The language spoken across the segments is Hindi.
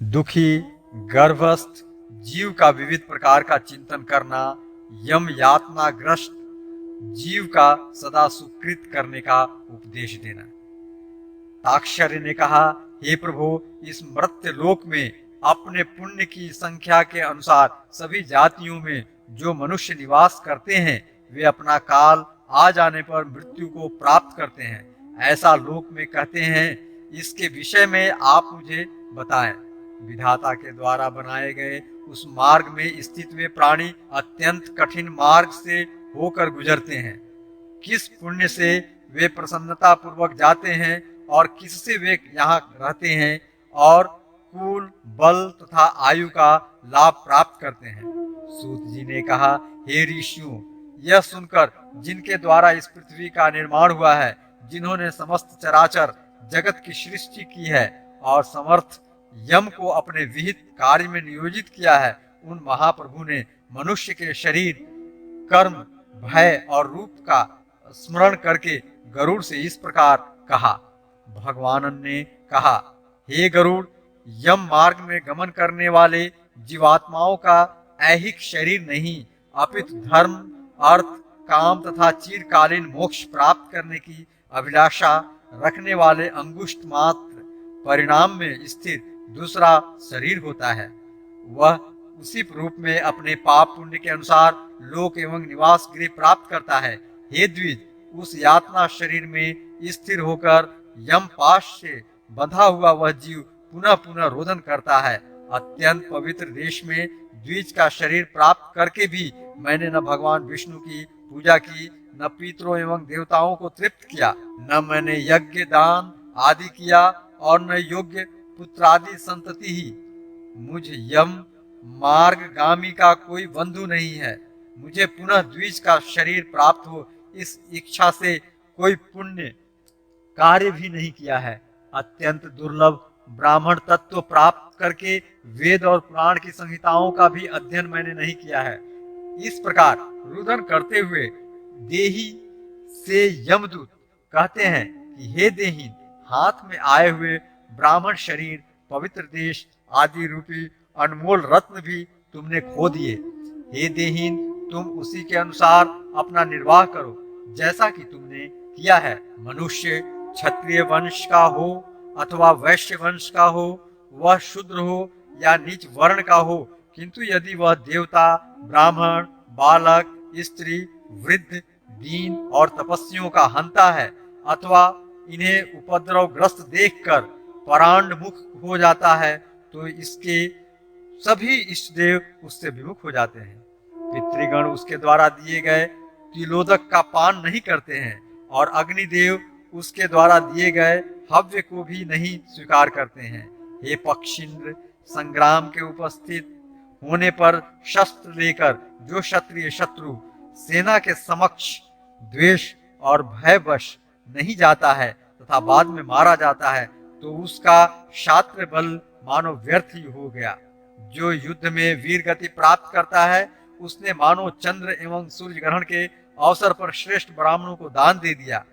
दुखी गर्भस्थ जीव का विविध प्रकार का चिंतन करना, यम यातना ग्रस्त जीव का सदा सुकृत करने का उपदेश देना। ताक्षर्य ने कहा, हे प्रभु, इस मर्त्य लोक में अपने पुण्य की संख्या के अनुसार सभी जातियों में जो मनुष्य निवास करते हैं वे अपना काल आ जाने पर मृत्यु को प्राप्त करते हैं। ऐसा लोक में कहते हैं। इसके विषय में आप मुझे बताएं। विधाता के द्वारा बनाए गए उस मार्ग में स्थित वे प्राणी अत्यंत कठिन मार्ग से होकर गुजरते हैं। किस पुण्य से वे प्रसन्नता पूर्वक जाते हैं और किससे वे यहाँ रहते हैं और कुल बल तथा आयु का लाभ प्राप्त करते हैं। सूत जी ने कहा, हे ऋषियों, यह सुनकर जिनके द्वारा इस पृथ्वी का निर्माण हुआ है, जिन्होंने समस्त चराचर जगत की सृष्टि की है और समर्थ यम को अपने विहित कार्य में नियोजित किया है, उन महाप्रभु ने मनुष्य के शरीर, कर्म, भय और रूप का स्मरण करके गरुड़ से इस प्रकार कहा। भगवान ने कहा, हे गरुड़, यम मार्ग में गमन करने वाले जीवात्माओं का ऐहिक शरीर नहीं अपितु धर्म, अर्थ, काम तथा चिरकालीन मोक्ष प्राप्त करने की अभिलाषा रखने वाले अंगुष्ठ मात्र परिणाम में स्थिर दूसरा शरीर होता है। वह उसी रूप में अपने पाप पुण्य के अनुसार लोक एवं निवास गृह प्राप्त करता है। हे द्विज, उस यातना शरीर में स्थिर होकर यम पाश से बंधा हुआ वह जीव पुनः पुनः रोदन करता है। अत्यंत पवित्र देश में द्विज का शरीर प्राप्त करके भी मैंने न भगवान विष्णु की पूजा की, न पितरों एवं देवताओं को तृप्त किया, न मैंने यज्ञ दान आदि किया और न योग्य पुत्रादि संतति ही। मुझ यम मार्गगामी का कोई बंधु नहीं है। मुझे पुनः द्विज का शरीर प्राप्त हो, इस इच्छा से कोई पुण्य कार्य भी नहीं किया है। अत्यंत दुर्लभ ब्राह्मण तत्व प्राप्त करके वेद और पुराण की संहिताओं का भी अध्ययन मैंने नहीं किया है। इस प्रकार रुदन करते हुए देही से यमदूत कहते हैं कि हे देहीन, हाथ में आए हुए ब्राह्मण शरीर, पवित्र देश आदि रूपी अनमोल रत्न भी तुमने खो दिए। हे देहीन, तुम उसी के अनुसार अपना निर्वाह करो जैसा कि तुमने किया है। मनुष्य क्षत्रिय वंश का हो अथवा वैश्य वंश का हो, वह शूद्र हो या नीच वर्ण का हो, किंतु यदि वह देवता, ब्राह्मण, बालक, स्त्री, वृद्ध, दीन और तपस्वियों का हंता है अथवा इन्हें उपद्रवग्रस्त देखकर परांडमुख हो जाता है, तो इसके सभी इष्ट देव उससे विमुख हो जाते हैं। पितृगण उसके द्वारा दिए गए तिलोदक का पान नहीं करते हैं और अग्निदेव उसके द्वारा दिए गए हव्य को भी नहीं स्वीकार करते हैं। हे पक्षींद्र, संग्राम के उपस्थित होने पर शस्त्र लेकर जो क्षत्रिय शत्रु सेना के समक्ष द्वेष और भयवश नहीं जाता है तथा बाद में मारा जाता है, तो उसका क्षात्र बल मानो व्यर्थ ही हो गया। जो युद्ध में वीर गति प्राप्त करता है, उसने मानो चंद्र एवं सूर्य ग्रहण के अवसर पर श्रेष्ठ ब्राह्मणों को दान दे दिया,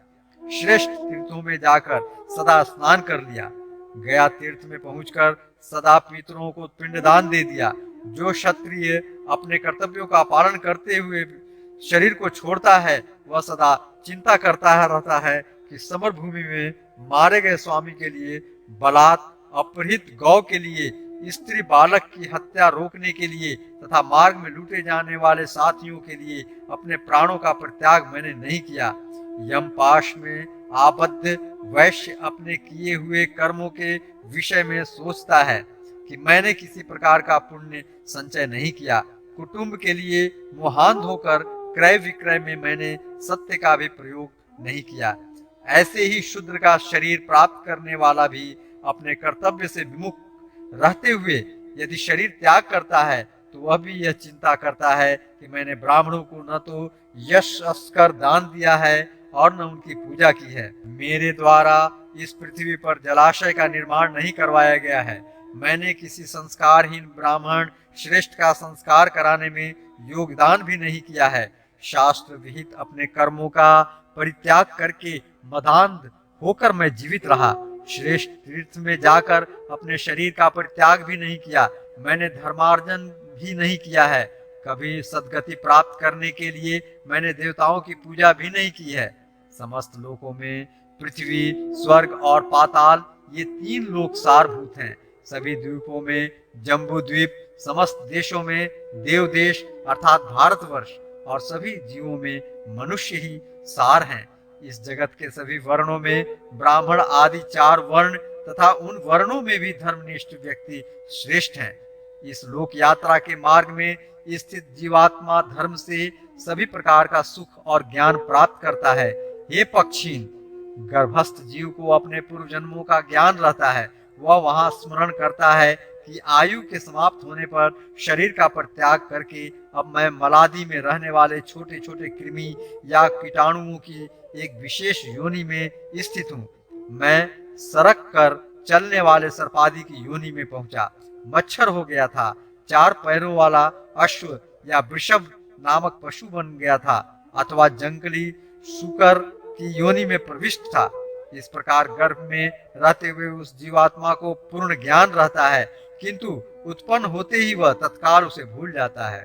श्रेष्ठ तीर्थों में जाकर सदा स्नान कर लिया, गया तीर्थ में पहुंचकर सदा पितरों को पिंडदान दे दिया। जो क्षत्रिय अपने कर्तव्यों का पालन करते हुए शरीर को छोड़ता है, वह सदा चिंता करता रहता है कि समर भूमि में मारे गए स्वामी के लिए, बलात् अपहृत गौ के लिए, स्त्री बालक की हत्या रोकने के लिए तथा मार्ग में लूटे जाने वाले साथियों के लिए अपने प्राणों का परित्याग मैंने नहीं किया। यमपाश में आबद्ध वैश्य अपने किए हुए कर्मों के विषय में सोचता है कि मैंने किसी प्रकार का पुण्य संचय नहीं किया। कुटुंब के लिए मुहांध होकर क्रय विक्रय में मैंने सत्य का भी प्रयोग नहीं किया। ऐसे ही शूद्र का शरीर प्राप्त करने वाला भी अपने कर्तव्य से विमुख रहते हुए यदि शरीर त्याग करता है, तो वह भी यह चिंता करता है कि मैंने ब्राह्मणों को न तो यश अस्कर दान दिया है और न उनकी पूजा की है। मेरे द्वारा इस पृथ्वी पर जलाशय का निर्माण नहीं करवाया गया है। मैंने किसी संस्कारहीन ब्राह्मण श्रेष्ठ का संस्कार कराने में योगदान भी नहीं किया है। शास्त्र विहित अपने कर्मों का परित्याग करके मदान्ध होकर मैं जीवित रहा। श्रेष्ठ तीर्थ में जाकर अपने शरीर का परित्याग भी नहीं किया। मैंने धर्मार्जन भी नहीं किया है। कभी सद्गति प्राप्त करने के लिए मैंने देवताओं की पूजा भी नहीं की है। समस्त लोकों में पृथ्वी, स्वर्ग और पाताल, ये 3 लोक सारभूत हैं। सभी द्वीपों में जम्बू द्वीप, समस्त देशों में देव देश अर्थात भारतवर्ष और सभी जीवों में मनुष्य ही सार हैं। इस जगत के सभी वर्णों में ब्राह्मण आदि 4 वर्ण तथा उन वर्णों में भी धर्मनिष्ठ व्यक्ति श्रेष्ठ हैं। इस लोक यात्रा के मार्ग में स्थित जीवात्मा धर्म से सभी प्रकार का सुख और ज्ञान प्राप्त करता है। हे पक्षीन, गर्भस्थ जीव को अपने पूर्व जन्मों का ज्ञान रहता है। वह वहां स्मरण करता है कि आयु के समाप्त होने पर शरीर का परित्याग करके अब मैं मलादि में रहने वाले छोटे छोटे कृमि या कीटाणुओं की एक विशेष योनि में स्थित हूँ। मैं सरक कर चलने वाले सर्पादि की योनि में पहुंचा। मच्छर हो गया था। 4 पैरों वाला अश्व या वृषभ नामक पशु बन गया था अथवा जंगली शुकर की योनि में प्रविष्ट था। इस प्रकार गर्भ में रहते हुए उस जीवात्मा को पूर्ण ज्ञान रहता है, किंतु उत्पन्न होते ही वह तत्काल उसे भूल जाता है।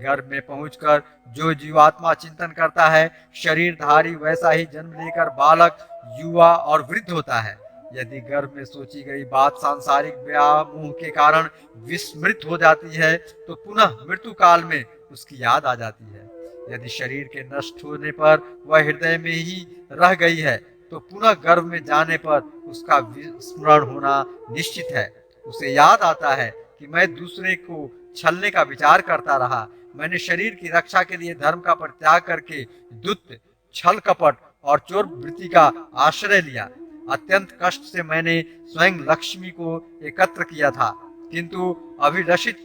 गर्भ में पहुंचकर जो जीवात्मा चिंतन करता है, शरीरधारी वैसा ही जन्म लेकर बालक, युवा और वृद्ध होता है। यदि गर्भ में सोची गई बात सांसारिक व्यामोह के कारण विस्मृत हो जाती है तो पुनः मृत्यु काल में उसकी याद आ जाती है। यदि शरीर के नष्ट होने पर वह हृदय में ही रह गई है तो पुनः गर्भ में जाने पर उसका स्मरण होना निश्चित है। उसे याद आता है कि मैं दूसरे को छलने का विचार करता रहा। मैंने शरीर की रक्षा के लिए धर्म का परित्याग करके दुष्ट, छल कपट और चोर वृत्ति का आश्रय लिया। अत्यंत कष्ट से मैंने स्वयं लक्ष्मी को एकत्र किया था, किंतु अभिलषित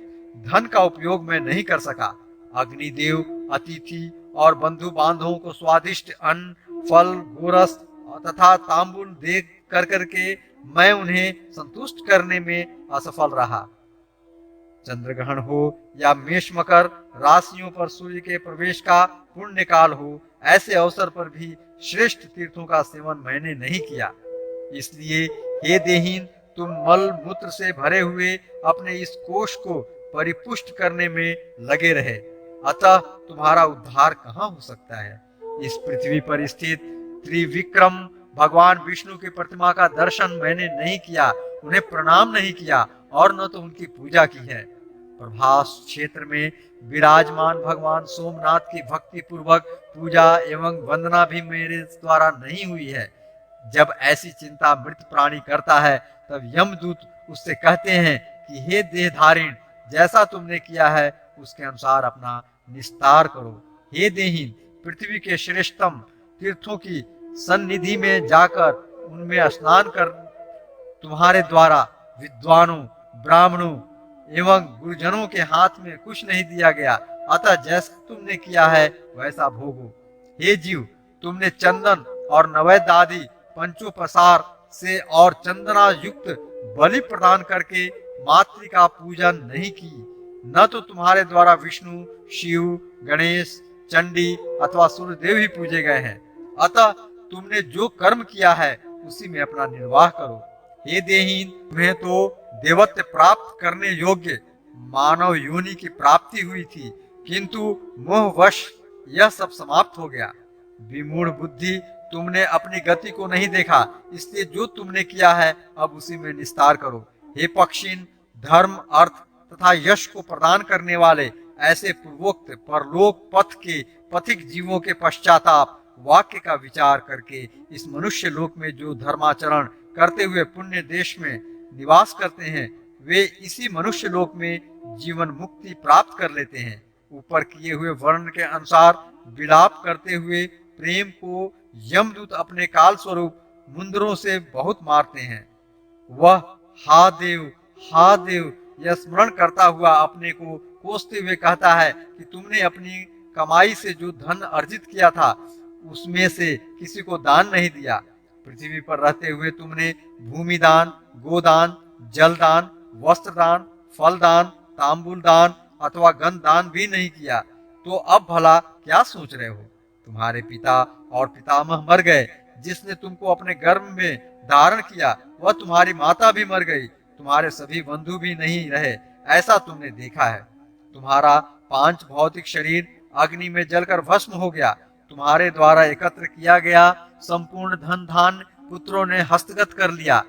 धन का उपयोग मैं नहीं कर सका। अग्निदेव, अतिथि और बंधु बांधवों को स्वादिष्ट अन्न, फल, गोरस तथा तांबूल दे करके मैं उन्हें संतुष्ट करने में असफल रहा। चंद्रग्रहण हो या मेष मकर राशियों पर सूर्य के प्रवेश का पुण्य काल हो, ऐसे अवसर पर भी श्रेष्ठ तीर्थों का सेवन मैंने नहीं किया। इसलिए हे देहीन, तुम मल मूत्र से भरे हुए अपने इस कोष को परिपुष्ट करने में लगे रहे, अतः तुम्हारा उद्धार कहाँ हो सकता है। इस पृथ्वी पर स्थित त्रिविक्रम भगवान विष्णु की प्रतिमा का दर्शन मैंने नहीं किया, उन्हें प्रणाम नहीं किया और न तो उनकी पूजा की है। प्रभास क्षेत्र में विराजमान भगवान सोमनाथ की भक्ति पूर्वक पूजा एवं वंदना भी मेरे द्वारा नहीं हुई है। जब ऐसी चिंता मृत प्राणी करता है तब यमदूत उससे कहते हैं कि हे देहधारिण, जैसा तुमने किया है उसके अनुसार अपना निस्तार करो। हे देहीन, पृथ्वी के श्रेष्ठतम तीर्थों की सन्निधि में जाकर उनमें स्नान कर तुम्हारे द्वारा विद्वानों, ब्राह्मणों एवं गुरुजनों के हाथ में कुछ नहीं दिया गया, अतः जैसा तुमने किया है वैसा भोगो। हे जीव, तुमने चंदन और नैवेद्य आदि पंचोपसार से और चंदना युक्त बलि प्रदान करके मातृ का पूजन नहीं की। न तो तुम्हारे द्वारा विष्णु, शिव, गणेश, चंडी अथवा सूर्यदेव ही पूजे गए हैं, अतः तुमने जो कर्म किया है उसी में अपना निर्वाह करो। हे देहीन, तुम्हें तो देवत्व प्राप्त करने योग्य मानव योनि की प्राप्ति हुई थी, किंतु मोहवश यह सब समाप्त हो गया। विमूढ़ बुद्धि, तुमने अपनी गति को नहीं देखा, इसलिए जो तुमने किया है अब उसी में निस्तार करो। हे पक्षीन, धर्म, अर्थ तथा यश को प्रदान करने वाले ऐसे पूर्वोक्त परलोक पथ के पथिक जीवों के पश्चाताप वाक्य का विचार करके इस मनुष्य लोक में जो धर्माचरण करते हुए पुण्य देश में निवास करते हैं, वे इसी मनुष्य लोक में जीवन मुक्ति प्राप्त कर लेते हैं। ऊपर किए हुए वर्ण के अनुसार विलाप करते हुए प्रेम को यमदूत अपने काल स्वरूप मुंदरों से बहुत मारते हैं। वह हा देव यह स्मरण करता हुआ अपने को कोसते हुए कहता है कि तुमने अपनी कमाई से जो धन अर्जित किया था उसमें से किसी को दान नहीं दिया। पृथ्वी पर रहते हुए तुमने भूमि दान, गोदान, जल दान, वस्त्र दान, फल दान, तांबूल दान अथवा गंध दान भी नहीं किया, तो अब भला क्या सोच रहे हो। तुम्हारे पिता और पितामह मर गए, जिसने तुमको अपने गर्भ में धारण किया वह तुम्हारी माता भी मर गई, तुम्हारे सभी बंधु भी नहीं रहे, ऐसा तुमने देखा है। तुम्हारा 5 भौतिक शरीर अग्नि में जलकर भस्म हो गया। तुम्हारे द्वारा एकत्र किया गया संपूर्ण धन धान्य पुत्रों ने हस्तगत कर लिया।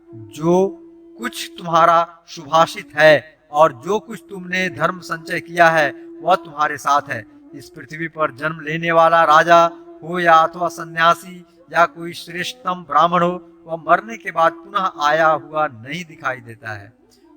जो कुछ तुम्हारा शुभाषित है और जो कुछ तुमने धर्म संचय किया है वह तुम्हारे साथ है। इस पृथ्वी पर जन्म लेने वाला राजा हो या अथवा सन्यासी या कोई श्रेष्ठतम ब्राह्मण हो, वह मरने के बाद पुनः आया हुआ नहीं दिखाई देता है।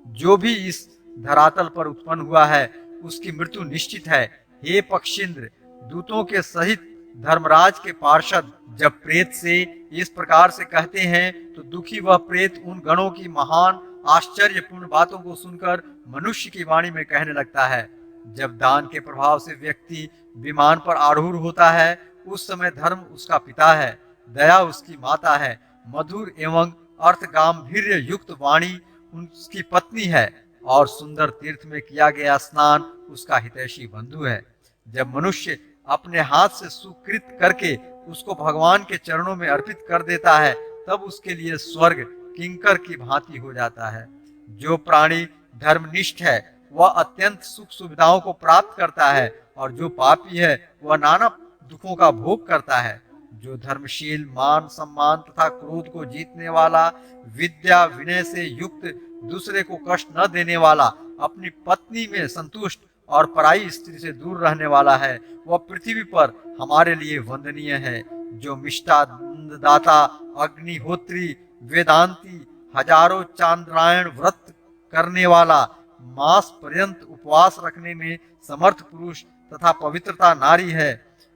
जो भी इस धरातल पर उत्पन्न हुआ है उसकी मृत्यु निश्चित है। हे पक्षींद्र, दूतों के सहित धर्मराज के पार्षद जब प्रेत से इस प्रकार से कहते हैं तो दुखी वह प्रेत उन गणों की महान आश्चर्यपूर्ण बातों को सुनकर मनुष्य की वाणी में कहने लगता है। जब दान के प्रभाव से व्यक्ति विमान पर आरूढ़ होता है उस समय धर्म उसका पिता है, दया उसकी माता है, मधुर एवं अर्थ गांभीर्य युक्त वाणी उसकी पत्नी है और सुंदर तीर्थ में किया गया स्नान उसका हितैषी बंधु है। जब मनुष्य अपने हाथ से सुकृत करके उसको भगवान के चरणों में अर्पित कर देता है तब उसके लिए स्वर्ग किंकर की भांति हो जाता है। जो प्राणी धर्मनिष्ठ है वह अत्यंत सुख सुविधाओं को प्राप्त करता है और जो पापी है वह नाना दुखों का भोग करता है। जो धर्मशील, मान सम्मान तथा क्रोध को जीतने वाला, विद्या विनय से युक्त, दूसरे को कष्ट न देने वाला, अपनी पत्नी में संतुष्ट और पराई स्त्री से दूर रहने वाला है, वह पृथ्वी पर हमारे लिए वंदनीय है। जो मिष्टादाता, अग्निहोत्री, वेदांती, हजारों चांद्रायण व्रत करने वाला, मास पर्यंत उपवास रखने में समर्थ पुरुष तथा पवित्रता नारी है,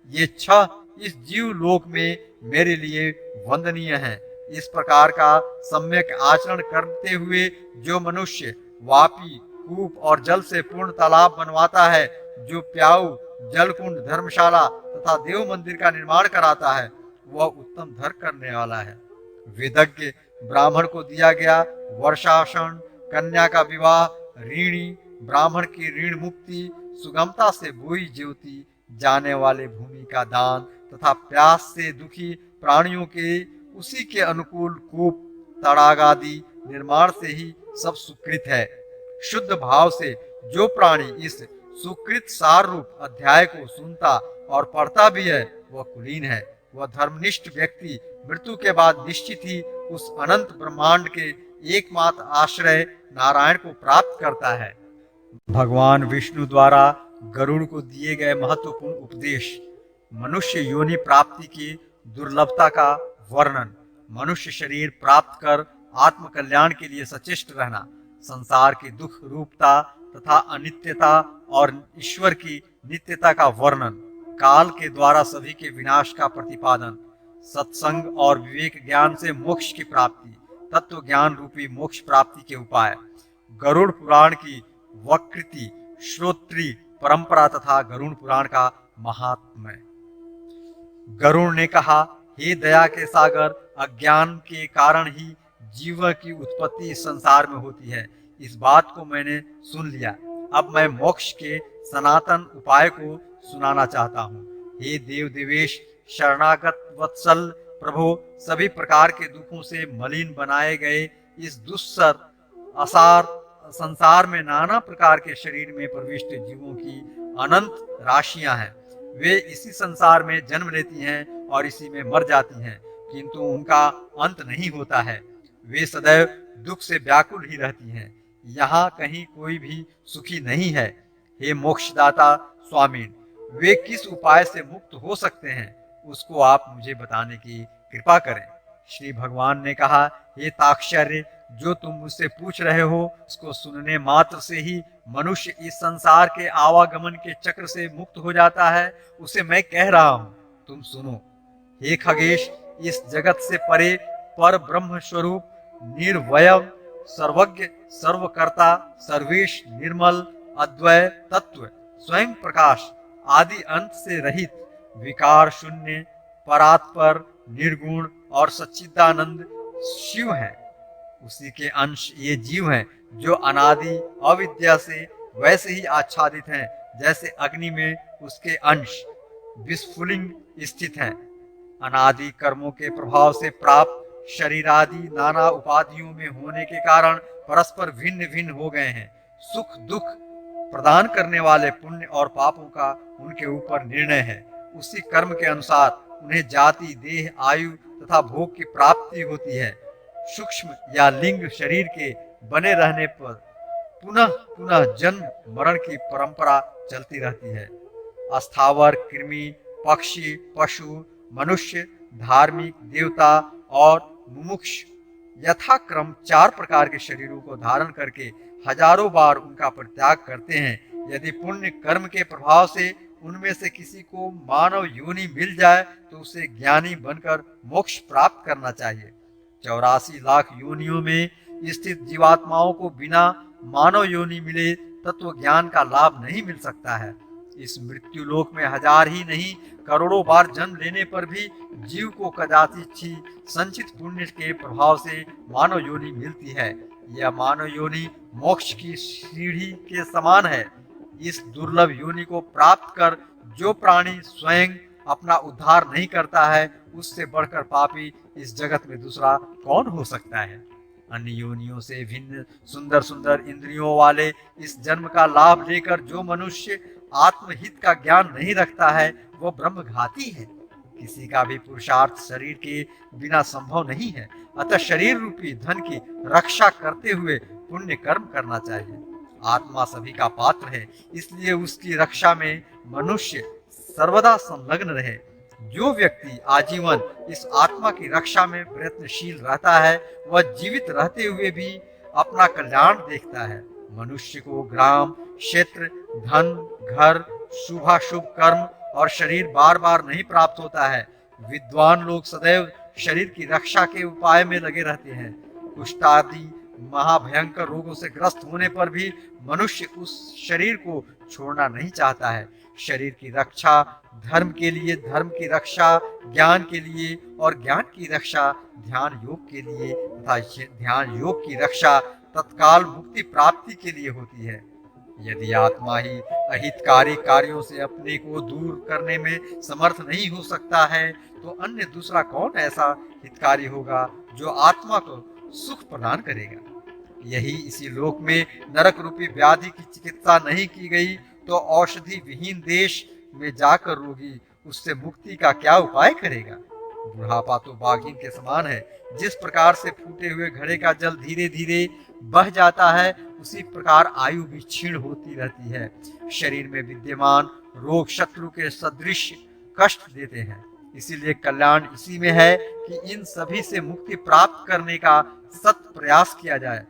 ये 6 इस जीव लोक में मेरे लिए वंदनीय है। इस प्रकार का सम्यक आचरण करते हुए जो मनुष्य वापी, कूप और जल से पूर्ण तालाब बनवाता है, जो प्याऊ, जलकुंड, धर्मशाला तथा देव मंदिर का निर्माण कराता है, वह उत्तम धर्म करने वाला है। वेदज्ञ ब्राह्मण को दिया गया वर्षासन, कन्या का विवाह, ऋणी ब्राह्मण की ऋण मुक्ति, सुगमता से बोई ज्योति जाने वाले भूमि का दान तथा प्यास से दुखी प्राणियों के उसी के अनुकूल कूप, तड़ाग आदि निर्माण से ही सब सुकृत है। शुद्ध भाव से जो प्राणी इस सुकृत सार रूप अध्याय को सुनता और पढ़ता भी है वह कुलीन है। वह धर्मनिष्ठ व्यक्ति मृत्यु के बाद निश्चित ही उस अनंत ब्रह्मांड के एकमात्र आश्रय नारायण को प्राप्त करता है। भगवान विष्णु द्वारा गरुड़ को दिए गए महत्वपूर्ण उपदेश, मनुष्य योनि प्राप्ति की दुर्लभता का वर्णन, मनुष्य शरीर प्राप्त कर आत्म कल्याण के लिए सचेष्ट रहना, संसार की दुख रूपता तथा अनित्यता और ईश्वर की नित्यता का वर्णन, काल के द्वारा सभी के विनाश का प्रतिपादन, सत्संग और विवेक ज्ञान से मोक्ष की प्राप्ति, तत्व ज्ञान रूपी मोक्ष प्राप्ति के उपाय, गरुड़ पुराण की वक्कृति, श्रोत्री परंपरा तथा गरुड़ पुराण का महात्म्य। गरुड़ ने कहा, हे दया के सागर, अज्ञान के कारण ही जीव की उत्पत्ति इस संसार में होती है। इस बात को मैंने सुन लिया। अब मैं मोक्ष के सनातन उपाय को सुनाना चाहता हूँ। हे देव देवेश, शरणागत वत्सल प्रभो, सभी प्रकार के दुखों से मलिन बनाए गए इस दुस्सर असार संसार में नाना प्रकार के शरीर में प्रविष्ट जीवों की अनंत राशियां हैं। वे इसी संसार में जन्म लेती हैं और इसी में मर जाती हैं, किंतु उनका अंत नहीं होता है। वे सदैव दुख से व्याकुल ही रहती हैं। यहाँ कहीं कोई भी सुखी नहीं है। हे मोक्षदाता स्वामीन, वे किस उपाय से मुक्त हो सकते हैं, उसको आप मुझे बताने की कृपा करें। श्री भगवान ने कहा, हे ताक्षर्य, जो तुम मुझसे पूछ रहे हो उसको सुनने मात्र से ही मनुष्य इस संसार के आवागमन के चक्र से मुक्त हो जाता है, उसे मैं कह रहा हूँ, तुम सुनो। हे खगेश, इस जगत से परे पर ब्रह्म स्वरूप निर्वयव, सर्वज्ञ, सर्वकर्ता, सर्वेश, निर्मल, अद्वय तत्व, स्वयं प्रकाश, आदि अंत से रहित, विकार शून्य, परात्पर, निर्गुण और सच्चिदानंद शिव है। उसी के अंश ये जीव हैं जो अनादि अविद्या से वैसे ही आच्छादित हैं जैसे अग्नि में उसके अंश विस्फुलिंग स्थित हैं। अनादि कर्मों के प्रभाव से प्राप्त शरीर आदि नाना उपाधियों में होने के कारण परस्पर भिन्न भिन्न हो गए हैं। सुख दुख प्रदान करने वाले पुण्य और पापों का उनके ऊपर निर्णय है। उसी कर्म के अनुसार उन्हें जाति, देह, आयु तथा भोग की प्राप्ति होती है। सूक्ष्म या लिंग शरीर के बने रहने पर पुनः पुनः जन्म मरण की परंपरा चलती रहती है। अस्थावर, कृमि, पक्षी, पशु, मनुष्य, धार्मिक, देवता और मुमुक्ष यथाक्रम 4 प्रकार के शरीरों को धारण करके हजारों बार उनका परित्याग करते हैं। यदि पुण्य कर्म के प्रभाव से उनमें से किसी को मानव योनि मिल जाए तो उसे ज्ञानी बनकर मोक्ष प्राप्त करना चाहिए। 84 लाख योनियों में स्थित जीवात्माओं को बिना मानव योनि मिले तत्व ज्ञान का लाभ नहीं मिल सकता है। इस मृत्यु लोक में हजार ही नहीं करोड़ों बार जन्म लेने पर भी जीव को कदाचित ही संचित पुण्य के प्रभाव से मानव योनि मिलती है। यह मानव योनि मोक्ष की सीढ़ी के समान है। इस दुर्लभ योनि को प्राप्त कर जो प्राणी स्वयं अपना उद्धार नहीं करता है, उससे बढ़कर पापी इस जगत में दूसरा कौन हो सकता है। अन्य योनियों से भिन्न सुंदर सुंदर इंद्रियों वाले इस जन्म का लाभ लेकर जो मनुष्य आत्महित का ज्ञान नहीं रखता है, वह ब्रह्मघाती है। किसी का भी पुरुषार्थ शरीर के बिना संभव नहीं है। अतः शरीर रूपी धन की रक्षा करते हुए पुण्य कर्म करना चाहिए। आत्मा सभी का पात्र है, इसलिए उसकी रक्षा में मनुष्य सर्वदा संलग्न रहे। जो व्यक्ति आजीवन इस आत्मा की रक्षा में प्रयत्नशील रहता है, वह जीवित रहते हुए भी अपना कल्याण देखता है। मनुष्य को ग्राम, क्षेत्र, धन, घर, शुभाशुभ कर्म और शरीर बार बार नहीं प्राप्त होता है। विद्वान लोग सदैव शरीर की रक्षा के उपाय में लगे रहते हैं। कुष्ठ आदि महाभयंकर रोगों से ग्रस्त होने पर भी मनुष्य उस शरीर को छोड़ना नहीं चाहता है। शरीर की रक्षा धर्म के लिए, धर्म की रक्षा ज्ञान के लिए और ज्ञान की रक्षा ध्यान योग के लिए तथा ध्यान योग की रक्षा तत्काल मुक्ति प्राप्ति के लिए होती है। यदि आत्मा ही अहितकारी कार्यों से अपने को दूर करने में समर्थ नहीं हो सकता है, तो अन्य दूसरा कौन ऐसा हितकारी होगा जो आत्मा को सुख प्रदान करेगा। यही इसी लोक में नरक रूपी व्याधि की चिकित्सा नहीं की गई तो औषधि विहीन देश में जाकर रोगी उससे मुक्ति का क्या उपाय करेगा। बुढ़ापा तो बाघिन के समान है। जिस प्रकार से फूटे हुए घड़े का जल धीरे धीरे बह जाता है, उसी प्रकार आयु भी क्षीण होती रहती है। शरीर में विद्यमान रोग शत्रु के सदृश कष्ट देते हैं। इसीलिए कल्याण इसी में है कि इन सभी से मुक्ति प्राप्त करने का सत प्रयास किया जाए।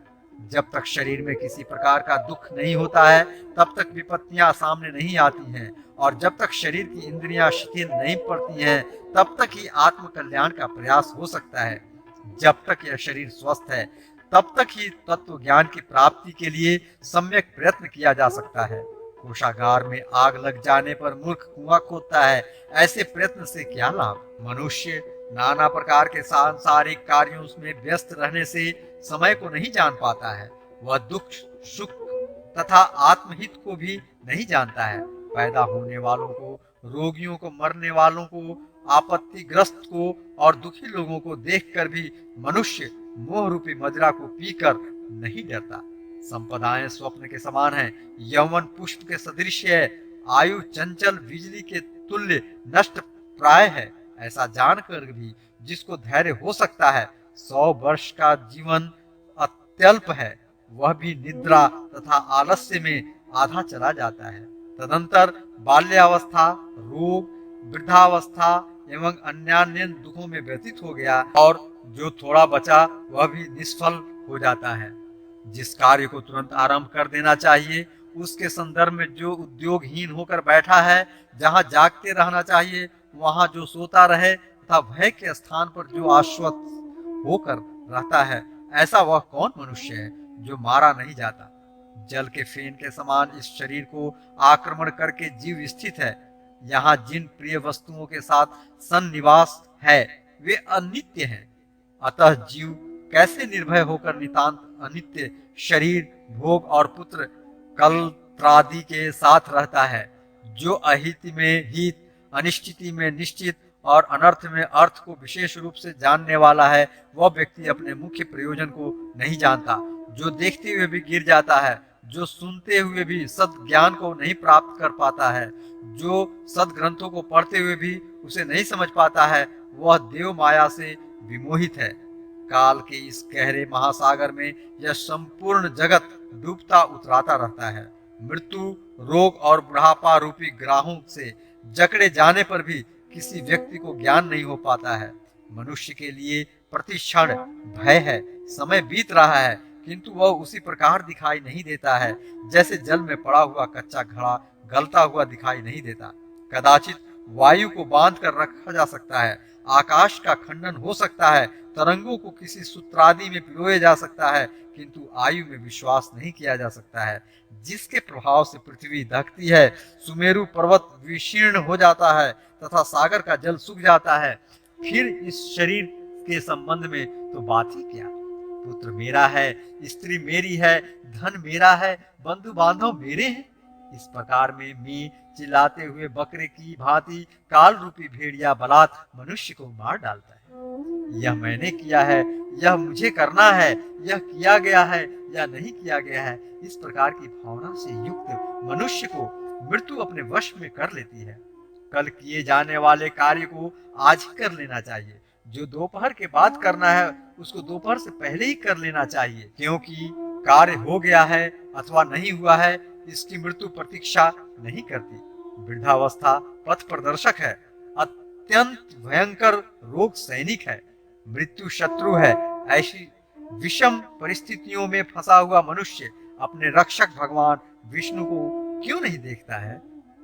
जब तक शरीर में किसी प्रकार का दुख नहीं होता है, तब तक विपत्तियां सामने नहीं आती हैं, और जब तक शरीर की इंद्रियां शिथिल नहीं पड़ती हैं, तब तक ही आत्म कल्याण का प्रयास हो सकता है। जब तक यह शरीर स्वस्थ है, तब तक ही तत्व ज्ञान की प्राप्ति के लिए सम्यक प्रयत्न किया जा सकता है। कोषागार में आग लग जाने पर मूर्ख कुआं खोदता है, ऐसे प्रयत्न से क्या लाभ। मनुष्य नाना प्रकार के सांसारिक कार्यों में व्यस्त रहने से समय को नहीं जान पाता है। वह दुख सुख तथा आत्महित को भी नहीं जानता है। पैदा होने वालों को, रोगियों को, मरने वालों को, आपत्तिग्रस्त को और दुखी लोगों को देखकर भी मनुष्य मोह रूपी मदिरा को पीकर नहीं डरता। संपदाएं स्वप्न के समान है, यौवन पुष्प के सदृश है, आयु चंचल बिजली के तुल्य नष्ट प्राय है। ऐसा जानकर भी जिसको धैर्य हो सकता है, 100 वर्ष का जीवन अत्यल्प है, वह भी निद्रा तथा आलस्य में आधा चला जाता है। तदंतर बाल्यावस्था, रोग, वृद्धावस्था एवं अन्यान्य दुखों में व्यतीत हो गया, और जो थोड़ा बचा वह भी निष्फल हो जाता है। जिस कार्य को तुरंत आरंभ कर देना चाहिए, उसके संदर्भ में जो उद्योगहीन होकर बैठा है, जहाँ जागते रहना चाहिए वहाँ जो सोता रहे, तथा भय के स्थान पर जो आश्वस्त होकर रहता है, ऐसा वह कौन मनुष्य है जो मारा नहीं जाता। जल के फेन के समान इस शरीर को आक्रमण करके जीव स्थित है। यहाँ जिन प्रिय वस्तुओं के साथ सन्निवास है, वे अनित्य हैं। अतः जीव कैसे निर्भय होकर नितांत अनित्य शरीर, भोग और पुत्र कलत्रादि के साथ रहता है। जो अहित में हित, अनिश्चिति में निश्चित और अनर्थ में अर्थ को विशेष रूप से जानने वाला है, वह व्यक्ति अपने मुख्य प्रयोजन को नहीं जानता। जो देखते हुए भी गिर जाता है, जो सुनते हुए भी सद ज्ञान को नहीं प्राप्त कर पाता है, जो सद ग्रंथों को पढ़ते हुए भी उसे नहीं समझ पाता है, वह देव माया से विमोहित है। काल के इस गहरे महासागर में यह संपूर्ण जगत डूबता उतराता रहता है। मृत्यु, रोग और बुढ़ापा रूपी ग्राहों से जकड़े जाने पर भी किसी व्यक्ति को ज्ञान नहीं हो पाता है। मनुष्य के लिए प्रति क्षण भय है। समय बीत रहा है, किंतु वह उसी प्रकार दिखाई नहीं देता है जैसे जल में पड़ा हुआ कच्चा घड़ा गलता हुआ दिखाई नहीं देता। कदाचित वायु को बांध कर रखा जा सकता है, आकाश का खंडन हो सकता है, तरंगों को किसी सूत्रादि में पिरोया जा सकता है, किंतु आयु में विश्वास नहीं किया जा सकता है। जिसके प्रभाव से पृथ्वी दहकती है, सुमेरु पर्वत विशीर्ण हो जाता है तथा सागर का जल सूख जाता है, फिर इस शरीर के संबंध में तो बात ही क्या। पुत्र मेरा है, स्त्री मेरी है, धन मेरा है, बंधु बांधव मेरे हैं। इस प्रकार में मी चिल्लाते हुए बकरे की भांति काल रूपी भेड़िया बलात् मनुष्य को मार डालता है। यह मैंने किया है, यह मुझे करना है, यह किया गया है या नहीं किया गया है, इस प्रकार की भावना से युक्त मनुष्य को मृत्यु अपने वश में कर लेती है। कल किए जाने वाले कार्य को आज ही कर लेना चाहिए। जो दोपहर के बाद करना है उसको दोपहर से पहले ही कर लेना चाहिए, क्योंकि कार्य हो गया है अथवा नहीं हुआ है, इसकी मृत्यु प्रतीक्षा नहीं करती। वृद्धावस्था पथ प्रदर्शक है, अत्यंत भयंकर रोग सैनिक है, मृत्यु शत्रु है। ऐसी विषम परिस्थितियों में फंसा हुआ मनुष्य अपने रक्षक भगवान विष्णु को क्यों नहीं देखता है।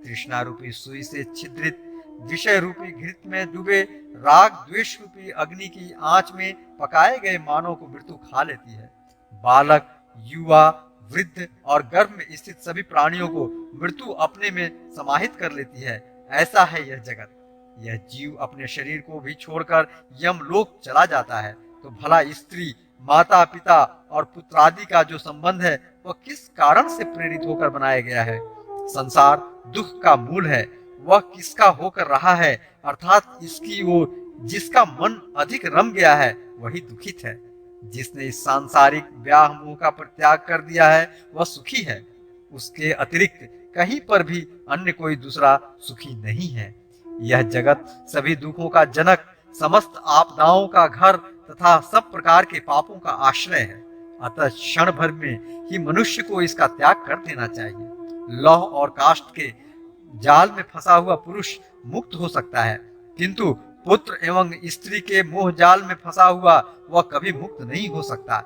तृष्णा रूपी सुई से छिद्रित, विषय रूपी घृत में डूबे, राग द्वेष रूपी अग्नि की आंच में पकाए गए मानव को मृत्यु खा लेती है। बालक, युवा, वृद्ध और गर्भ में स्थित सभी प्राणियों को मृत्यु अपने में समाहित कर लेती है। ऐसा है यह जगत। यह जीव अपने शरीर को भी छोड़कर यमलोक चला जाता है, तो भला स्त्री, माता पिता और पुत्रादि का जो संबंध है वह किस कारण से प्रेरित होकर बनाया गया है। संसार दुख का मूल है, वह किसका होकर रहा है, अर्थात इसकी ओर जिसका मन अधिक रम गया है वही दुखित है। जिसने इस सांसारिक व्याह मोह का परित्याग कर दिया है वह सुखी है। उसके अतिरिक्त कहीं पर भी अन्य कोई दूसरा सुखी नहीं है। यह जगत सभी दुखों का जनक, समस्त आपदाओं का घर तथा सब प्रकार के पापों का आश्रय है। अतः क्षण भर में ही मनुष्य को इसका त्याग कर देना चाहिए। लौह और काष्ठ के जाल में फंसा हुआ पुरुष मुक्त हो सकता है, किंतु पुत्र एवं स्त्री के मोह जाल में फंसा हुआ वह कभी मुक्त नहीं हो सकता।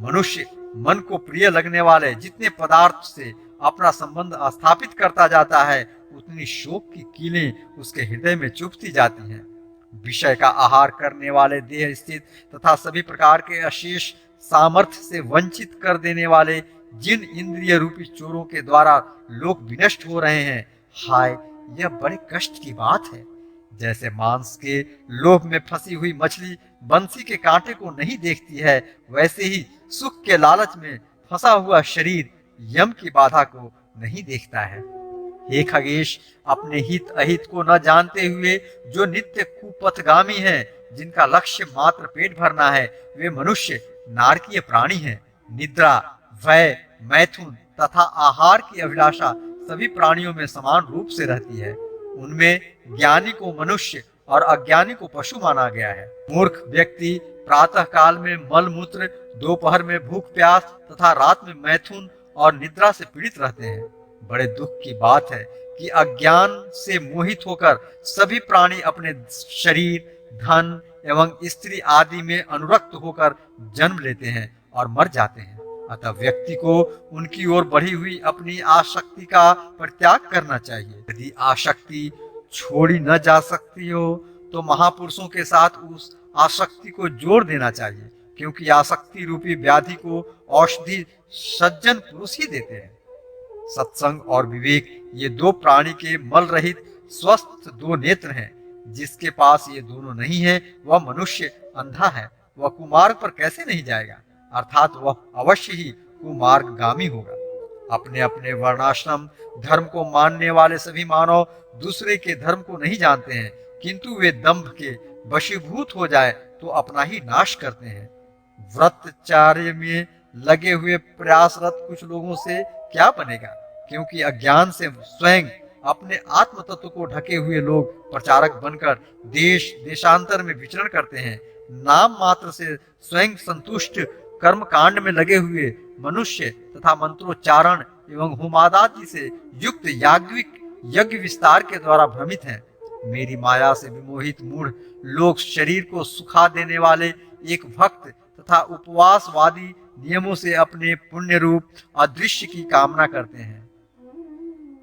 मनुष्य मन को प्रिय लगने वाले जितने पदार्थ से अपना संबंध स्थापित करता जाता है, उतनी शोक की कीलें उसके हृदय में चुभती जाती हैं। विषय का आहार करने वाले देह स्थित तथा सभी प्रकार के अशेष सामर्थ्य से वंचित कर देने वाले जिन इंद्रिय रूपी चोरों के द्वारा लोग विनष्ट हो रहे हैं, हाय यह बड़े कष्ट की बात है। जैसे मांस के लोभ में फंसी हुई मछली बंसी के कांटे को नहीं देखती है, वैसे ही सुख के लालच में फंसा हुआ शरीर यम की बाधा को नहीं देखता है। हे खगेश, अपने हित अहित को न जानते हुए जो नित्य कुपथगामी हैं, जिनका लक्ष्य मात्र पेट भरना है, वे मनुष्य नारकीय प्राणी हैं। निद्रा, भय, मैथुन तथा आहार की अभिलाषा सभी प्राणियों में समान रूप से रहती है। उनमें ज्ञानी को मनुष्य और अज्ञानी को पशु माना गया है। मूर्ख व्यक्ति प्रातः काल में मल मूत्र, दोपहर में भूख प्यास तथा रात में मैथुन और निद्रा से पीड़ित रहते हैं। बड़े दुख की बात है कि अज्ञान से मोहित होकर सभी प्राणी अपने शरीर, धन एवं स्त्री आदि में अनुरक्त होकर जन्म लेते हैं और मर जाते हैं। अतः व्यक्ति को उनकी ओर बढ़ी हुई अपनी आसक्ति का परित्याग करना चाहिए। यदि आसक्ति छोड़ी न जा सकती हो तो महापुरुषों के साथ उस आसक्ति को जोड़ देना चाहिए, क्योंकि आसक्ति रूपी व्याधि को औषधि सज्जन पुरुष ही देते हैं। सत्संग और विवेक ये दो प्राणी के मल रहित स्वस्थ दो नेत्र हैं। जिसके पास ये दोनों नहीं है वह मनुष्य अंधा है। वह कुमार्ग पर कैसे नहीं जाएगा, अर्थात वह अवश्य ही कुमार्गगामी होगा। अपने अपने वर्णाश्रम धर्म को मानने वाले सभी मानव दूसरे के धर्म को नहीं जानते हैं। किंतु वे दंभ के वशीभूत हो जाए तो अपना ही नाश करते हैं। व्रतचार्य में लगे हुए प्रयासरत कुछ लोगों से क्या बनेगा, क्योंकि अज्ञान से स्वयं अपने आत्म तत्व को ढके हुए लोग प्रचारक बनकर देश देशांतर में विचरण करते हैं। नाम मात्र से स्वयं संतुष्ट कर्म कांड में लगे हुए मनुष्य तथा मंत्रोच्चारण एवं होमादि से युक्त याज्ञिक यज्ञ विस्तार के द्वारा भ्रमित हैं। मेरी माया से विमोहित मूढ़ लोग शरीर को सुखा देने वाले एक भक्त तथा उपवासवादी नियमों से अपने पुण्य रूप अदृश्य की कामना करते हैं।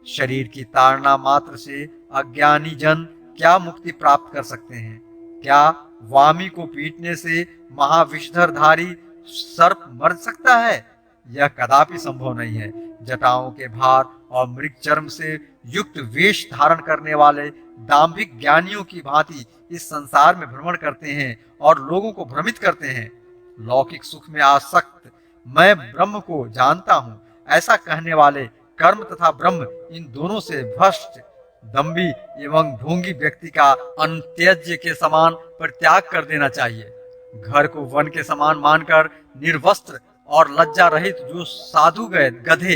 शरीर की ताड़ना मात्र से अज्ञानी जन क्या मुक्ति प्राप्त कर सकते हैं? क्या वामी को पीटने से महाविषधरधारी सर्प मर सकता है? यह कदापि संभव नहीं है। जटाओं के भार और मृग चर्म से युक्त वेश धारण करने वाले दाम्भिक ज्ञानियों की भांति इस संसार में भ्रमण करते हैं और लोगों को भ्रमित करते हैं। लौकिक सुख में आसक्त मैं ब्रह्म को जानता हूँ ऐसा कहने वाले कर्म तथा ब्रह्म इन दोनों से भ्रष्ट दम्भी एवं ढोंगी व्यक्ति का अंत्यज्य के समान परित्याग कर देना चाहिए। घर को वन के समान मानकर निर्वस्त्र और लज्जा रहित जो साधु गए गधे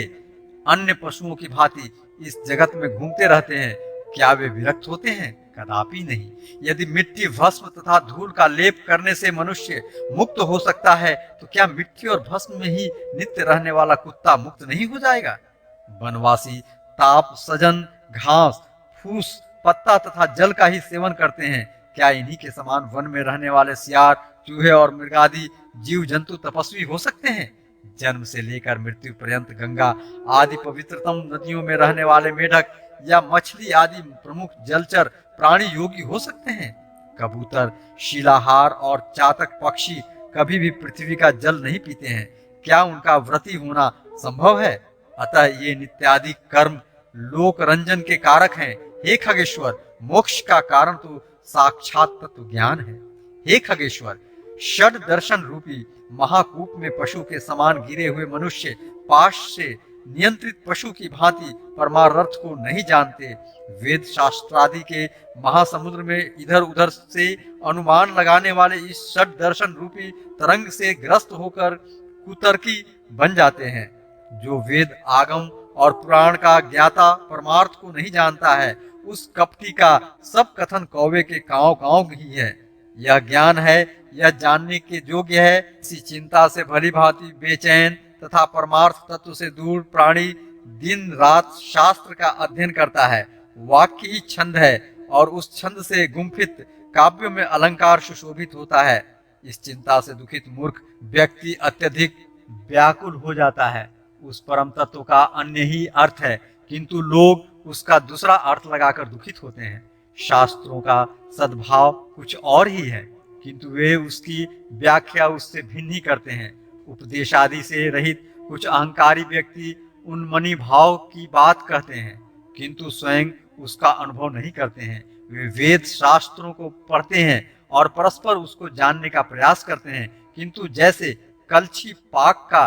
अन्य पशुओं की भांति इस जगत में घूमते रहते हैं, क्या वे विरक्त होते हैं? कदापि नहीं। यदि मिट्टी भस्म तथा धूल का लेप करने से मनुष्य मुक्त हो सकता है तो क्या मिट्टी और भस्म में ही नित्य रहने वाला कुत्ता मुक्त नहीं हो जाएगा? वनवासी ताप सजन घास फूस पत्ता तथा जल का ही सेवन करते हैं, क्या इन्हीं के समान वन में रहने वाले सियार चूहे और मृगादि जीव जंतु तपस्वी हो सकते हैं? जन्म से लेकर मृत्यु पर्यंत गंगा आदि पवित्रतम नदियों में रहने वाले मेढक या मछली आदि प्रमुख जलचर प्राणी योगी हो सकते हैं? कबूतर शीलाहार और चातक पक्षी कभी भी पृथ्वी का जल नहीं पीते हैं, क्या उनका व्रती होना संभव है? अतः ये नित्यादि कर्म लोक रंजन के कारक हैं। हे खगेश्वर, मोक्ष का कारण तो साक्षात तत्व ज्ञान है। हे खगेश्वर, षड दर्शन रूपी महाकूप में पशु के समान गिरे हुए मनुष्य पाश से नियंत्रित पशु की भांति परमार्थ को नहीं जानते। वेद शास्त्रादि के महासमुद्र में इधर उधर से अनुमान लगाने वाले इस षड दर्शन रूपी तरंग से ग्रस्त होकर कुतर्की बन जाते हैं। जो वेद आगम और पुराण का ज्ञाता परमार्थ को नहीं जानता है, उस कपटी का सब कथन कौवे के कांव कांव ही है। यह ज्ञान है, यह जानने के योग्य है। इसी चिंता से भली भांति बेचैन तथा परमार्थ तत्व से दूर प्राणी दिन रात शास्त्र का अध्ययन करता है। वाक्य ही छंद है और उस छंद से गुम्फित काव्यों में अलंकार सुशोभित होता है। इस चिंता से दुखित मूर्ख व्यक्ति अत्यधिक व्याकुल हो जाता है। उस परम तत्व का अन्य ही अर्थ है, किंतु लोग उसका दूसरा अर्थ लगाकर दुखित होते हैं। शास्त्रों का सद्भाव कुछ और ही है, किंतु वे उसकी व्याख्या उससे भिन्न ही करते हैं। उपदेश आदि से रहित कुछ अहंकारी व्यक्ति उन्मनी भाव की बात कहते हैं, किंतु स्वयं उसका अनुभव नहीं करते हैं। वे वेद शास्त्रों को पढ़ते हैं और परस्पर उसको जानने का प्रयास करते हैं, किंतु जैसे कलछी पाक का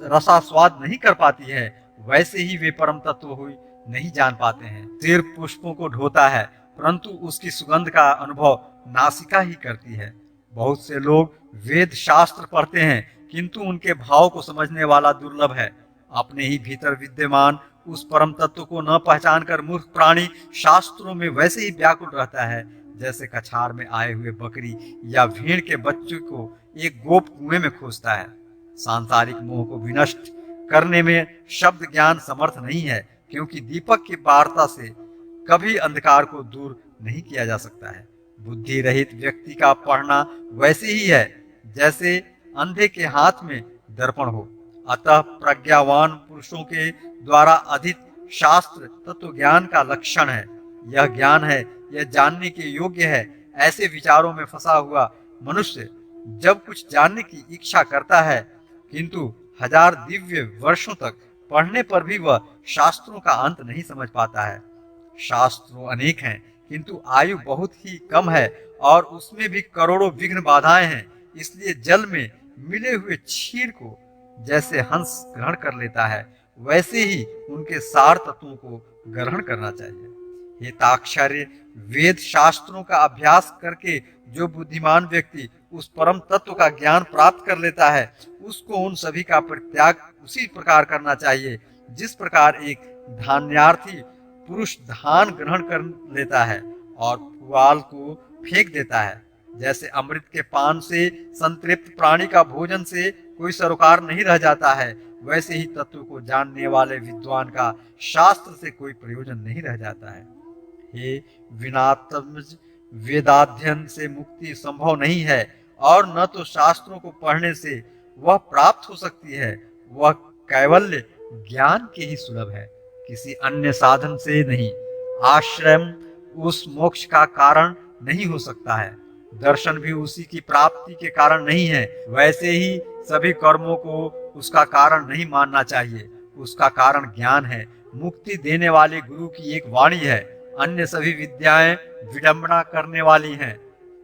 रसास्वाद नहीं कर पाती है, वैसे ही वे परम तत्व हुई नहीं जान पाते हैं। सिर पुष्पों को ढोता है, परंतु उसकी सुगंध का अनुभव नासिका ही करती है। बहुत से लोग वेद शास्त्र पढ़ते हैं, किंतु उनके भाव को समझने वाला दुर्लभ है। अपने ही भीतर विद्यमान उस परम तत्व को न पहचान कर मूर्ख प्राणी शास्त्रों में वैसे ही व्याकुल रहता है, जैसे कछार में आए हुए बकरी या भेड़ के बच्चों को एक गोप कुएं में खोजता है। सांसारिक मोह को विनष्ट करने में शब्द ज्ञान समर्थ नहीं है, क्योंकि दीपक की वार्ता से कभी अंधकार को दूर नहीं किया जा सकता है। बुद्धि रहित व्यक्ति का पढ़ना वैसे ही है जैसे अंधे के हाथ में दर्पण हो। अतः प्रज्ञावान पुरुषों के द्वारा अधिक शास्त्र तत्व ज्ञान का लक्षण है। यह ज्ञान है, यह जानने के योग्य है। ऐसे विचारों में फंसा हुआ मनुष्य जब कुछ जानने की इच्छा करता है, किंतु हजार दिव्य वर्षों तक पढ़ने पर भी वह शास्त्रों का अंत नहीं समझ पाता है। शास्त्रों अनेक हैं, किंतु आयु बहुत ही कम है और उसमें भी करोड़ों विघ्न बाधाएं हैं। इसलिए जल में मिले हुए क्षीर को जैसे हंस ग्रहण कर लेता है, वैसे ही उनके सार तत्वों को ग्रहण करना चाहिए। हे ताक्षर्य, वेद शास्त्रों का अभ्यास करके जो बुद्धिमान व्यक्ति उस परम तत्व का ज्ञान प्राप्त कर लेता है, उसको उन सभी का परित्याग उसी प्रकार करना चाहिए जिस प्रकार एक धान्यार्थी पुरुष धान ग्रहण कर लेता है और पुआल को फेंक देता है। जैसे अमृत के पान से संतृप्त प्राणी का भोजन से कोई सरोकार नहीं रह जाता है, वैसे ही तत्व को जानने वाले विद्वान का शास्त्र से कोई प्रयोजन नहीं रह जाता है। हे विनातमज, वेदाध्ययन से मुक्ति संभव नहीं है और न तो शास्त्रों को पढ़ने से वह प्राप्त हो सकती है। वह कैवल्य ज्ञान के ही सुलभ है, किसी अन्य साधन से नहीं। आश्रय उस मोक्ष का कारण नहीं हो सकता है, दर्शन भी उसी की प्राप्ति के कारण नहीं है। वैसे ही सभी कर्मों को उसका कारण नहीं मानना चाहिए, उसका कारण ज्ञान है। मुक्ति देने वाले गुरु की एक वाणी है, अन्य सभी विद्याएं विडंबना करने वाली हैं।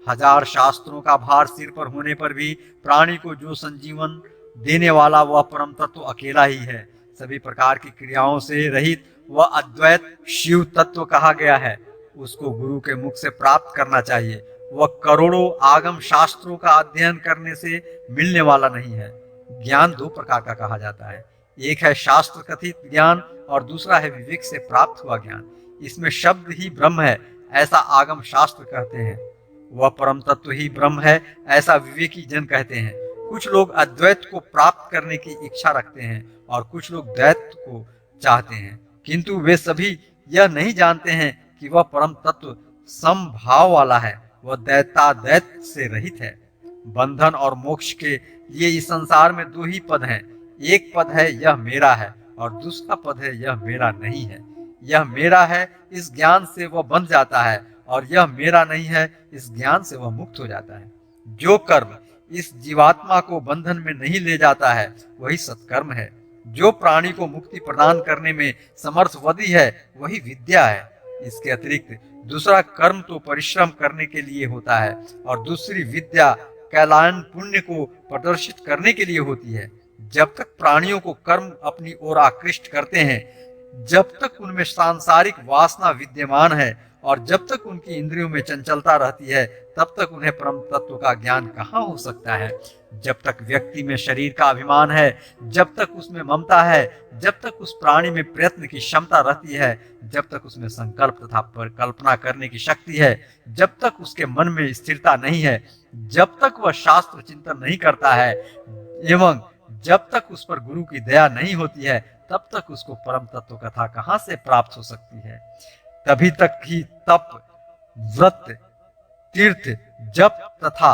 हजार शास्त्रों का भार सिर पर होने पर भी प्राणी को जो संजीवन देने वाला वह परम तत्व अकेला ही है। सभी प्रकार की क्रियाओं से रहित वह अद्वैत शिव तत्व कहा गया है। उसको गुरु के मुख से प्राप्त करना चाहिए। वह करोड़ों आगम शास्त्रों का अध्ययन करने से मिलने वाला नहीं है। ज्ञान दो प्रकार का कहा जाता है, एक है शास्त्र कथित ज्ञान और दूसरा है विवेक से प्राप्त हुआ ज्ञान। इसमें शब्द ही ब्रह्म है ऐसा आगम शास्त्र कहते हैं, वह परम तत्व ही ब्रह्म है ऐसा विवेकी जन कहते हैं। कुछ लोग अद्वैत को प्राप्त करने की इच्छा रखते हैं और कुछ लोग द्वैत को चाहते हैं, किंतु वे सभी यह नहीं जानते हैं कि वह परम तत्व समभाव वाला है, वह दैतादैत से रहित है। बंधन और मोक्ष के लिए इस संसार में दो ही पद हैं, एक पद है यह मेरा है और दूसरा पद है यह मेरा नहीं है। यह मेरा है इस ज्ञान से वह बंध जाता है और यह मेरा नहीं है इस ज्ञान से वह मुक्त हो जाता है। जो कर्म इस जीवात्मा को बंधन में नहीं ले जाता है वही सत्कर्म है। जो प्राणी को मुक्ति प्रदान करने में समर्थवती है वही विद्या है। इसके अतिरिक्त दूसरा कर्म तो परिश्रम करने के लिए होता है और दूसरी विद्या कैलायन पुण्य को प्रदर्शित करने के लिए होती है। जब तक प्राणियों को कर्म अपनी ओर आकृष्ट करते हैं, जब तक उनमें सांसारिक वासना विद्यमान है और जब तक उनकी इंद्रियों में चंचलता रहती है, तब तक उन्हें परम तत्व का ज्ञान कहाँ हो सकता है। जब तक व्यक्ति में शरीर का अभिमान है, जब तक उसमें ममता है, जब तक उस प्राणी में प्रयत्न की क्षमता रहती है, जब तक उसमें संकल्प तथा कल्पना करने की शक्ति है, जब तक उसके मन में स्थिरता नहीं है, जब तक वह शास्त्र चिंतन नहीं करता है एवं जब तक उस पर गुरु की दया नहीं होती है, तब तक उसको परम तत्व कथा कहाँ से प्राप्त हो सकती है। तभी तक ही तप, व्रत, तीर्थ, जप तथा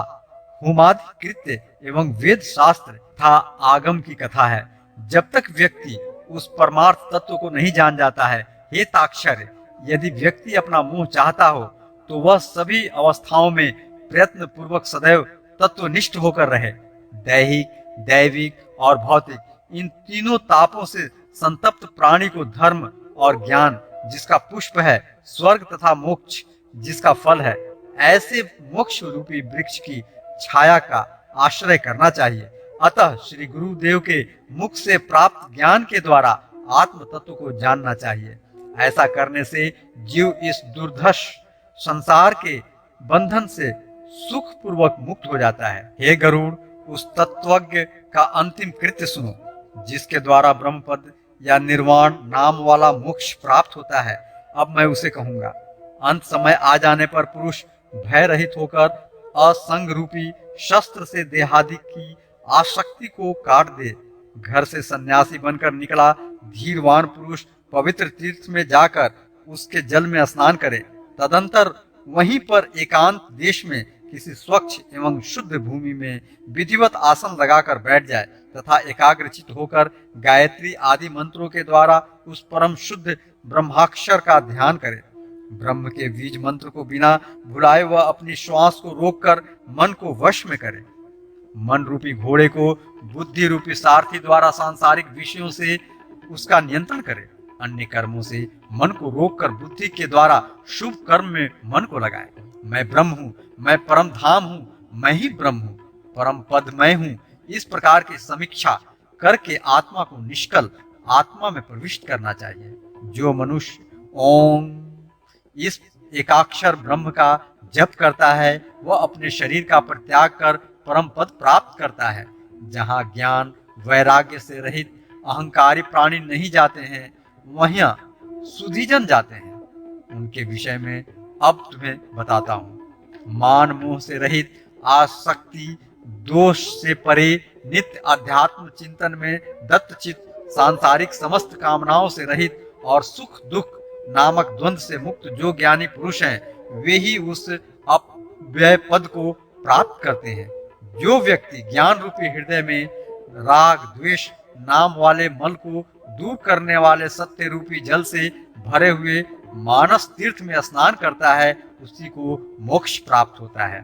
होमादि कृत्य एवं वेद शास्त्र तथा आगम की कथा है। जब तक व्यक्ति उस परमार्थ तत्व को नहीं जान जाता है, हे ताक्षर, यदि व्यक्ति अपना मुंह चाहता हो तो वह सभी अवस्थाओं में प्रयत्न पूर्वक सदैव तत्वनिष्ठ होकर रहे। दैहिक, दैविक और भौतिक इन तीनों तापों से संतप्त प्राणी को धर्म और ज्ञान जिसका पुष्प है, स्वर्ग तथा मोक्ष जिसका फल है, ऐसे मोक्ष रूपी वृक्ष की छाया का आश्रय करना चाहिए। अतः श्री गुरुदेव के मुख से प्राप्त ज्ञान के द्वारा आत्म तत्व को जानना चाहिए। ऐसा करने से जीव इस दुर्धर्ष संसार के बंधन से सुख पूर्वक मुक्त हो जाता है। हे गरुड़, उस तत्वज्ञ का अंतिम कृत्य सुनो, जिसके द्वारा ब्रह्म पद या निर्वाण नाम वाला मोक्ष प्राप्त होता है। अब मैं उसे कहूंगा। अंत समय आ जाने पर पुरुष भय रहित होकर असंग रूपी शस्त्र से देहादि की आसक्ति को काट दे। घर से सन्यासी बनकर निकला धीरवान पुरुष पवित्र तीर्थ में जाकर उसके जल में स्नान करे, तदंतर वहीं पर एकांत देश में किसी स्वच्छ एवं शुद्ध भूमि में विधिवत आसन लगाकर बैठ जाए तथा एकाग्रचित होकर गायत्री आदि मंत्रों के द्वारा उस परम शुद्ध ब्रह्माक्षर का ध्यान करे। ब्रह्म के बीज मंत्र को बिना भुलाए वह अपनी श्वास को रोककर मन को वश में करे। मन रूपी घोड़े को बुद्धि रूपी सारथी द्वारा सांसारिक विषयों से उसका नियंत्रण करे। अन्य कर्मों से मन को रोककर बुद्धि के द्वारा शुभ कर्म में मन को लगाए। मैं ब्रह्म हूँ, मैं परम धाम हूँ, मैं ही ब्रह्म हूँ, परम पद मैं हूँ। इस प्रकार की समीक्षा करके आत्मा को निष्कल आत्मा में प्रविष्ट करना चाहिए। जो मनुष्य ओम इस एकाक्षर ब्रह्म का जप करता है वह अपने शरीर का परित्याग कर परम पद प्राप्त करता है। जहाँ ज्ञान वैराग्य से रहित अहंकारी प्राणी नहीं जाते हैं, वहीं सुधीजन जाते हैं। उनके विषय में अब तुम्हें बताता हूँ। मान मोह से रहित, आसक्ति दोष से परे, नित्य अध्यात्म चिंतन में दत्तचित, सांसारिक समस्त कामनाओं से रहित और सुख दुख नामक द्वंद्व से मुक्त जो ज्ञानी पुरुष हैं, वे ही उस अव्यय पद को प्राप्त करते हैं। जो व्यक्ति ज्ञान रूपी हृदय में राग द्वेष नाम वाले मल को दूर करने वाले सत्य रूपी जल से भरे हुए मानस तीर्थ में स्नान करता है, उसी को मोक्ष प्राप्त होता है।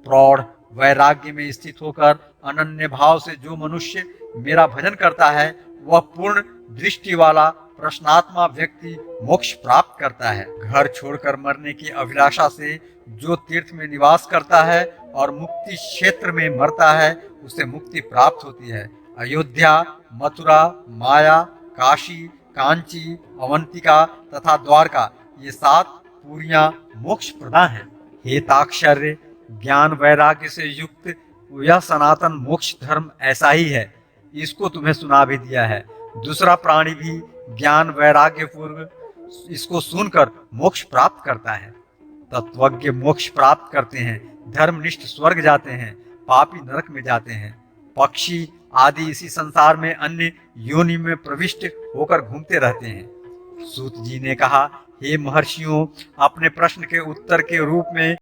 प्रौढ़ वैराग्य में स्थित होकर अनन्य भाव से जो मनुष्य मेरा भजन करता है, वह पूर्ण दृष्टि वाला प्रश्नात्मा व्यक्ति मोक्ष प्राप्त करता है। घर छोड़कर मरने की अभिलाषा से जो तीर्थ में निवास करता है और मुक्ति क्षेत्र में मरता है, उसे मुक्ति प्राप्त होती है। अयोध्या, मथुरा, माया, काशी, कांची, अवंतिका तथा द्वारका, ये 7 पुरियां मोक्ष प्रदान है। हे ताक्षर्य, ज्ञान वैराग्य से युक्त यह सनातन मोक्ष धर्म ऐसा ही है, इसको तुम्हें सुना भी दिया है। दूसरा प्राणी भी ज्ञान वैराग्य पूर्व इसको सुनकर मोक्ष प्राप्त करता है। तत्वज्ञ मोक्ष प्राप्त करते हैं, धर्मनिष्ठ स्वर्ग जाते हैं, पापी नरक में जाते हैं। पक्षी आदि इसी संसार में अन्य योनि में प्रविष्ट होकर घूमते रहते हैं। सूत जी ने कहा, हे महर्षियों, अपने प्रश्न के उत्तर के रूप में